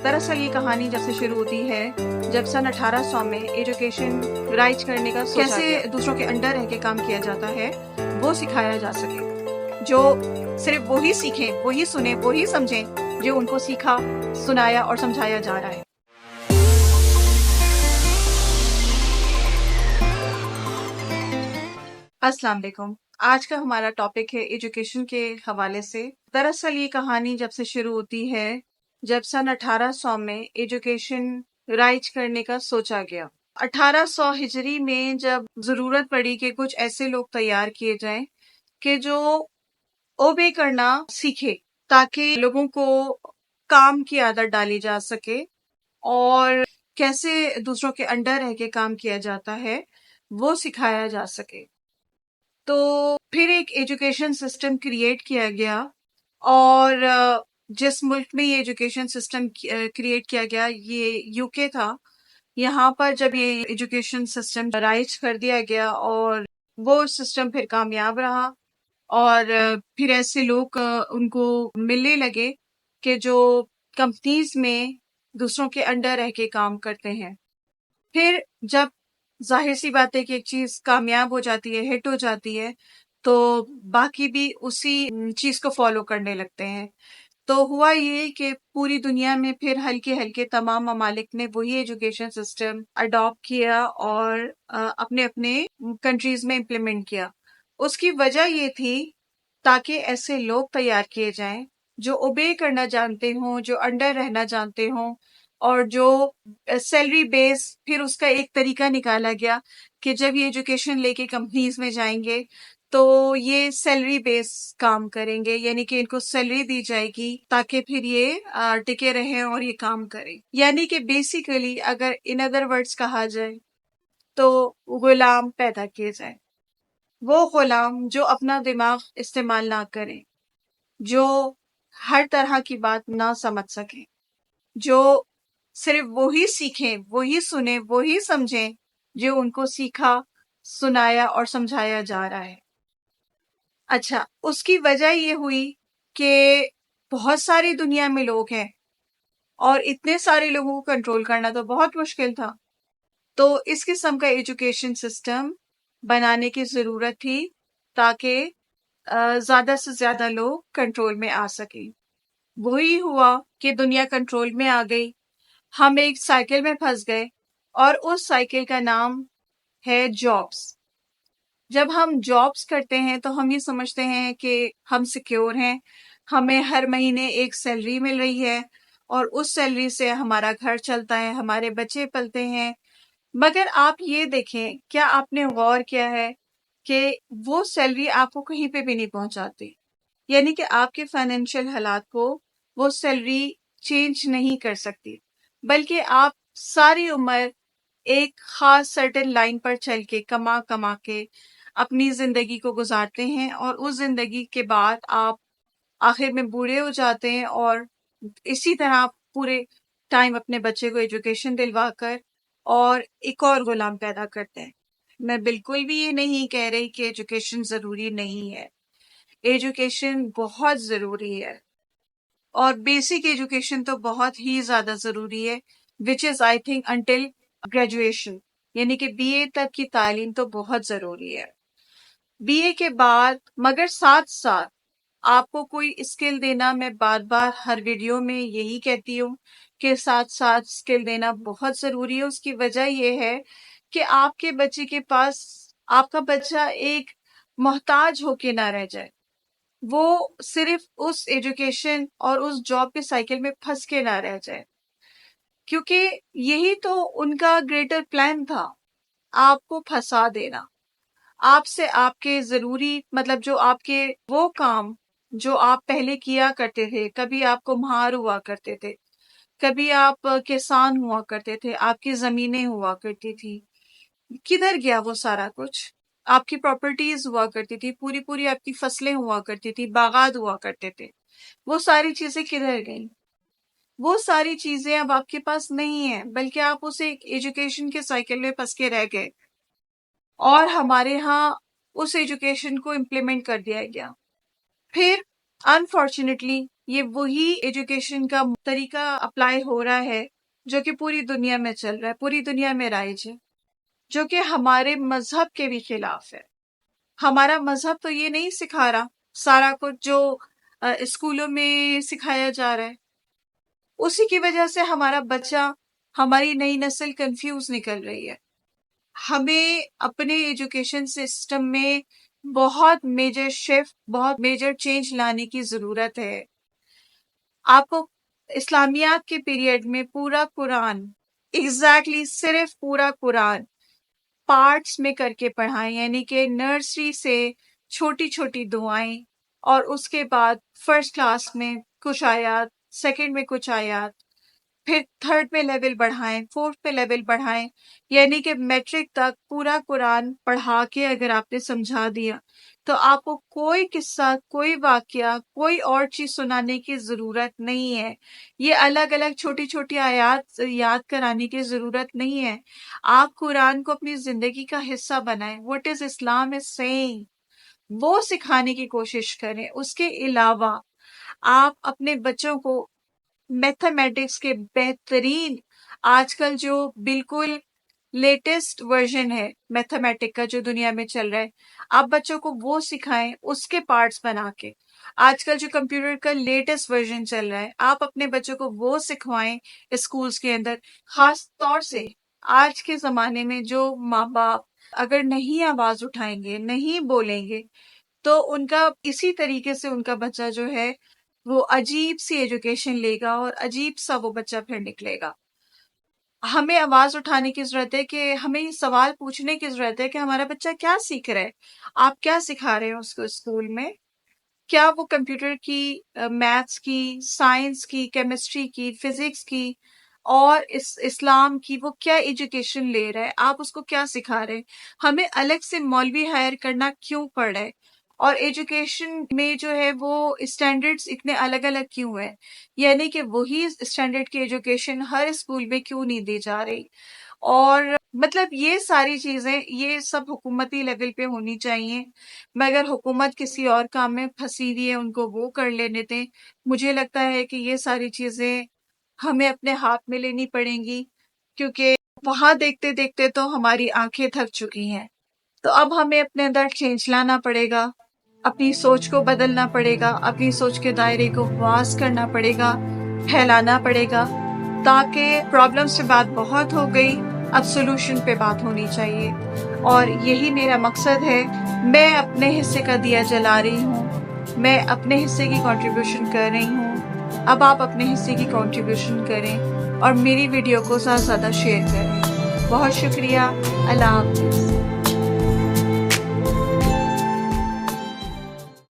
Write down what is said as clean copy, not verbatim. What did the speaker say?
دراصل یہ کہانی جب سے شروع ہوتی ہے جب سن 1800 میں ایجوکیشن رائج کرنے کا کیسے دوسروں کے انڈر رہ کے کام کیا جاتا ہے وہ سکھایا جا سکے، جو صرف وہی سیکھیں، وہی سنیں، وہی سمجھیں جو ان کو سیکھا، سنایا اور سمجھایا جا رہا ہے۔ السلام علیکم۔ آج کا ہمارا ٹاپک ہے ایجوکیشن کے حوالے سے۔ دراصل یہ کہانی جب سے شروع ہوتی ہے جب سن 1800 میں ایجوکیشن رائج کرنے کا سوچا گیا۔ 1800 ہجری میں جب ضرورت پڑی کہ کچھ ایسے لوگ تیار کیے جائیں کہ جو اوبے کرنا سیکھے، تاکہ لوگوں کو کام کی عادت ڈالی جا سکے اور کیسے دوسروں کے انڈر رہ کے کام کیا جاتا ہے وہ سکھایا جا سکے۔ تو پھر ایک ایجوکیشن سسٹم کریٹ کیا گیا، اور جس ملک میں یہ ایجوکیشن سسٹم کریٹ کیا گیا یہ یو کے تھا۔ یہاں پر جب یہ ایجوکیشن سسٹم رائج کر دیا گیا اور وہ سسٹم پھر کامیاب رہا، اور پھر ایسے لوگ ان کو ملنے لگے کہ جو کمپنیز میں دوسروں کے انڈر رہ کے کام کرتے ہیں۔ پھر جب ظاہر سی بات ہے کہ ایک چیز کامیاب ہو جاتی ہے، ہٹ ہو جاتی ہے، تو باقی بھی اسی چیز کو فالو کرنے لگتے ہیں۔ تو ہوا یہ کہ پوری دنیا میں پھر ہلکے ہلکے تمام ممالک نے وہی ایجوکیشن سسٹم اڈاپٹ کیا اور اپنے اپنے کنٹریز میں امپلیمنٹ کیا۔ اس کی وجہ یہ تھی تاکہ ایسے لوگ تیار کیے جائیں جو اوبے کرنا جانتے ہوں، جو انڈر رہنا جانتے ہوں، اور جو سیلری بیس، پھر اس کا ایک طریقہ نکالا گیا کہ جب یہ ایجوکیشن لے کے کمپنیز میں جائیں گے تو یہ سیلری بیس کام کریں گے، یعنی کہ ان کو سیلری دی جائے گی تاکہ پھر یہ ٹکے رہیں اور یہ کام کریں۔ یعنی کہ بیسیکلی اگر ان ادر ورڈز کہا جائے تو غلام پیدا کیے جائیں، وہ غلام جو اپنا دماغ استعمال نہ کریں، جو ہر طرح کی بات نہ سمجھ سکیں، جو صرف وہی سیکھیں، وہی سنیں، وہی سمجھیں جو ان کو سیکھا، سنایا اور سمجھایا جا رہا ہے۔ اچھا، اس کی وجہ یہ ہوئی کہ بہت ساری دنیا میں لوگ ہیں اور اتنے سارے لوگوں کو کنٹرول کرنا تو بہت مشکل تھا، تو اس قسم کا ایجوکیشن سسٹم بنانے کی ضرورت تھی تاکہ زیادہ سے زیادہ لوگ کنٹرول میں آ سکیں۔ وہی ہوا کہ دنیا کنٹرول میں آ گئی، ہم ایک سائیکل میں پھنس گئے، اور اس سائیکل کا نام ہے جابس۔ جب ہم جابس کرتے ہیں تو ہم یہ سمجھتے ہیں کہ ہم سیکیور ہیں، ہمیں ہر مہینے ایک سیلری مل رہی ہے اور اس سیلری سے ہمارا گھر چلتا ہے، ہمارے بچے پلتے ہیں۔ مگر آپ یہ دیکھیں، کیا آپ نے غور کیا ہے کہ وہ سیلری آپ کو کہیں پہ بھی نہیں پہنچاتی؟ یعنی کہ آپ کے فائنینشیل حالات کو وہ سیلری چینج نہیں کر سکتی، بلکہ آپ ساری عمر ایک خاص سرٹن لائن پر چل کے کما کما کے اپنی زندگی کو گزارتے ہیں، اور اس زندگی کے بعد آپ آخر میں بوڑھے ہو جاتے ہیں، اور اسی طرح پورے ٹائم اپنے بچے کو ایجوکیشن دلوا کر اور ایک اور غلام پیدا کرتے ہیں۔ میں بالکل بھی یہ نہیں کہہ رہی کہ ایجوکیشن ضروری نہیں ہے، ایجوکیشن بہت ضروری ہے، اور بیسک ایجوکیشن تو بہت ہی زیادہ ضروری ہے، وچ از آئی تھنک انٹل گریجویشن، یعنی کہ بی اے تک کی تعلیم تو بہت ضروری ہے۔ بی اے کے بعد مگر ساتھ ساتھ آپ کو کوئی اسکل دینا، میں بار بار ہر ویڈیو میں یہی کہتی ہوں کہ ساتھ ساتھ اسکل دینا بہت ضروری ہے۔ اس کی وجہ یہ ہے کہ آپ کے بچے کے پاس، آپ کا بچہ ایک محتاج ہو کے نہ رہ جائے، وہ صرف اس ایجوکیشن اور اس جاب کے سائیکل میں پھنس کے نہ رہ جائے، کیونکہ یہی تو ان کا گریٹر پلان تھا، آپ کو پھنسا دینا، آپ سے آپ کے ضروری مطلب جو آپ کے وہ کام جو آپ پہلے کیا کرتے تھے، کبھی آپ کو مہار ہوا کرتے تھے، کبھی آپ کسان ہوا کرتے تھے، آپ کی زمینیں ہوا کرتی تھی، کدھر گیا وہ سارا کچھ؟ آپ کی پراپرٹیز ہوا کرتی تھی، پوری پوری آپ کی فصلیں ہوا کرتی تھی، باغات ہوا کرتے تھے، وہ ساری چیزیں کدھر گئیں؟ وہ ساری چیزیں اب آپ کے پاس نہیں ہیں، بلکہ آپ اسے ایک ایجوکیشن کے سائیکل میں پھنس کے رہ گئے، اور ہمارے ہاں اس ایجوکیشن کو امپلیمنٹ کر دیا گیا۔ پھر انفارچونیٹلی یہ وہی ایجوکیشن کا طریقہ اپلائی ہو رہا ہے جو کہ پوری دنیا میں چل رہا ہے، پوری دنیا میں رائج ہے، جو کہ ہمارے مذہب کے بھی خلاف ہے۔ ہمارا مذہب تو یہ نہیں سکھا رہا سارا کچھ جو اسکولوں میں سکھایا جا رہا ہے۔ اسی کی وجہ سے ہمارا بچہ، ہماری نئی نسل کنفیوز نکل رہی ہے۔ ہمیں اپنے ایجوکیشن سسٹم میں بہت میجر شفٹ، بہت میجر چینج لانے کی ضرورت ہے۔ آپ کو اسلامیات کے پیریڈ میں پورا قرآن، ایگزیکٹلی صرف پورا قرآن پارٹس میں کر کے پڑھائیں، یعنی کہ نرسری سے چھوٹی چھوٹی دعائیں، اور اس کے بعد فرسٹ کلاس میں کچھ آیات، سیکنڈ میں کچھ آیات، پھر تھرڈ پہ لیول بڑھائیں، فورتھ پہ لیول بڑھائیں، یعنی کہ میٹرک تک پورا قرآن پڑھا کے اگر آپ نے سمجھا دیا تو آپ کو کوئی قصہ، کوئی واقعہ، کوئی اور چیز سنانے کی ضرورت نہیں ہے۔ یہ الگ الگ چھوٹی چھوٹی آیات یاد کرانے کی ضرورت نہیں ہے۔ آپ قرآن کو اپنی زندگی کا حصہ بنائیں۔ What is Islam is saying، وہ سکھانے کی کوشش کریں۔ اس کے علاوہ آپ اپنے بچوں کو میتھمیٹکس کے بہترین، آج کل جو بالکل لیٹسٹ ورژن ہے میتھمیٹک کا جو دنیا میں چل رہا ہے، آپ بچوں کو وہ سکھائیں، اس کے پارٹس بنا کے۔ آج کل جو کمپیوٹر کا لیٹسٹ ورژن چل رہا ہے، آپ اپنے بچوں کو وہ سکھوائیں اسکولز کے اندر۔ خاص طور سے آج کے زمانے میں جو ماں باپ اگر نہیں آواز اٹھائیں گے، نہیں بولیں گے، تو ان کا اسی طریقے سے ان کا بچہ جو ہے وہ عجیب سی ایجوکیشن لے گا اور عجیب سا وہ بچہ پھر نکلے گا۔ ہمیں آواز اٹھانے کی ضرورت ہے، کہ ہمیں یہ سوال پوچھنے کی ضرورت ہے کہ ہمارا بچہ کیا سیکھ رہا ہے، آپ کیا سکھا رہے ہیں اس کو اسکول میں؟ کیا وہ کمپیوٹر کی، میتھس کی، سائنس کی، کیمسٹری کی، فزکس کی اور اسلام کی وہ کیا ایجوکیشن لے رہا ہے؟ آپ اس کو کیا سکھا رہے ہیں؟ ہمیں الگ سے مولوی ہائر کرنا کیوں پڑ رہا ہے؟ اور ایجوکیشن میں جو ہے وہ اسٹینڈرڈز اتنے الگ الگ کیوں ہیں؟ یعنی کہ وہی اسٹینڈرڈ کی ایجوکیشن ہر اسکول میں کیوں نہیں دی جا رہی؟ اور مطلب یہ ساری چیزیں، یہ سب حکومتی لیول پہ ہونی چاہیے، مگر حکومت کسی اور کام میں پھنسی ہوئی ہے، ان کو وہ کر لینے دیں۔ مجھے لگتا ہے کہ یہ ساری چیزیں ہمیں اپنے ہاتھ میں لینی پڑیں گی، کیونکہ وہاں دیکھتے دیکھتے تو ہماری آنکھیں تھک چکی ہیں۔ تو اب ہمیں اپنے اندر چینج لانا پڑے گا، اپنی سوچ کو بدلنا پڑے گا، اپنی سوچ کے دائرے کو واس کرنا پڑے گا، پھیلانا پڑے گا، تاکہ پرابلم سے بات بہت ہو گئی، اب سولوشن پہ بات ہونی چاہیے۔ اور یہی میرا مقصد ہے۔ میں اپنے حصے کا دیا جلا رہی ہوں، میں اپنے حصے کی کنٹریبیوشن کر رہی ہوں۔ اب آپ اپنے حصے کی کنٹریبیوشن کریں اور میری ویڈیو کو زیادہ سے زیادہ شیئر کریں۔ بہت شکریہ۔ اللہ حافظ۔